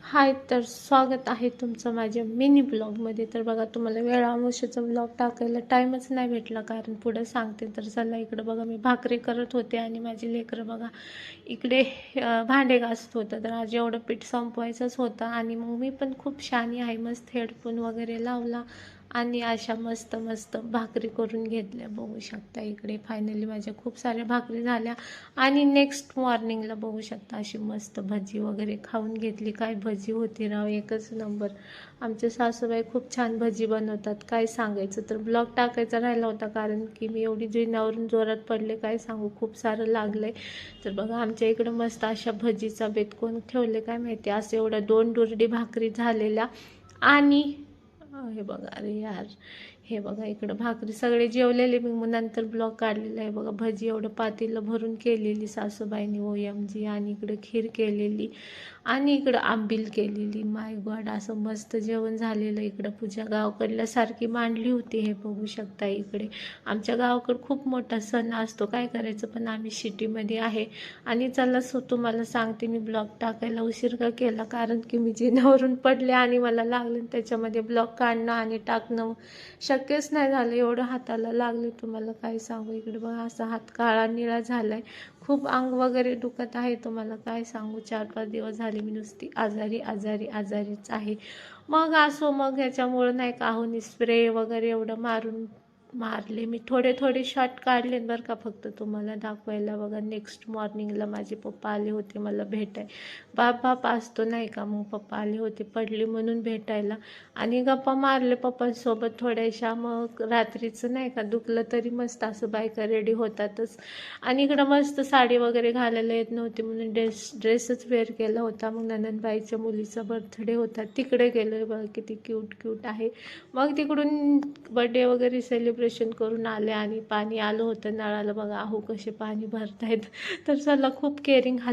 हाय, तर स्वागत आहे तुमचं माझ्या मिनी ब्लॉगमध्ये. तर बघा, तुम्हाला वेळा अमावस्येचा ब्लॉग टाकायला टाईमच नाही भेटला, कारण पुढं सांगते. तर चला, इकडं बघा, मी भाकरी करत होते आणि माझी लेकरं बघा इकडे भांडे घासत होतं. तर आज एवढं पीठ संपवायचंच होतं आणि मग मी पण खूप शहाणी आहे, मस्त हेडफोन वगैरे लावला आणि अशा मस्त मस्त भाकरी करून घेतल्या. बघू शकता इकडे फायनली माझ्या खूप साऱ्या भाकरी झाल्या आणि नेक्स्ट मॉर्निंगला बघू शकता अशी मस्त भजी वगैरे खाऊन घेतली. काय भजी होती राव, एकच नंबर. आमचे सासूबाई खूप छान भजी बनवतात, काय सांगायचं. तर ब्लॉग टाकायचा राहिला होता, कारण की मी एवढी जिन्यावरून जोरात पडले, काय सांगू, खूप सारं लागलंय. तर बघा, आमच्या इकडं मस्त अशा भजीचा बेत कोण ठेवले काय माहिती, असं एवढ्या 2 दुरडी भाकरी झालेल्या. आणि हे बघा, अरे यार, हे बघा इकडं भाकरी सगळे जेवलेले. मी मग नंतर ब्लॉग काढलेला आहे बघा. भजी एवढं पातेलं भरून केलेली सासूबाईंनी, OMG. आणि इकडं खीर केलेली आणि इकडं आंबील केलेली. माय गॉड, असं मस्त जेवण झालेलं. इकडं पूजा गावाकडल्यासारखी मांडली होती, हे बघू शकता. इकडे आमच्या गावाकडं खूप मोठा सण असतो, काय करायचं, पण आम्ही सिटीमध्ये आहे. आणि चला, तुम्हाला सांगते, मी ब्लॉग टाकायला उशीर का केला, कारण की मी जिन्यावरून पडले आणि मला लागलं. त्याच्यामध्ये ब्लॉग काढणं आणि टाकणं शक्यच नाही झालं, एवढं हाताला लागले तुम्हाला काय सांगू. इकडे बघा, असा हात काळा निळा झालाय, खूप अंग वगैरे दुखत आहे. तुम्हाला काय सांगू, 4-5 दिवस झाले मी नुसती आजारीच आहे. मग असो, मग ह्याच्यामुळं नाही का, आहोनी स्प्रे वगैरे एवढं मारले मी. थोडे शॉट काढले बरं का, फक्त तुम्हाला दाखवायला. बघा, नेक्स्ट मॉर्निंगला माझे पप्पा आले होते मला भेटाय. बाप असतो नाही का, मग पप्पा आले होते, पडली म्हणून भेटायला, आणि गप्पा मारले पप्पांसोबत थोड्याशा. मग रात्रीचं नाही का, दुखलं तरी मस्त असं बायका रेडी होतातच. आणि इकडं मस्त साडी वगैरे घालायला येत नव्हती म्हणून ड्रेसच वेअर केला होता. मग नंदनबाईच्या मुलीचा बर्थडे होता, तिकडे गेलो. बघा किती क्यूट आहे. मग तिकडून बर्थडे वगैरे सेलिब्रेशन करून आले आणि पाणी आलं होतं नळाला. बघा, अहो कसे पाणी भरतायत. तर चला, खूप केअरिंग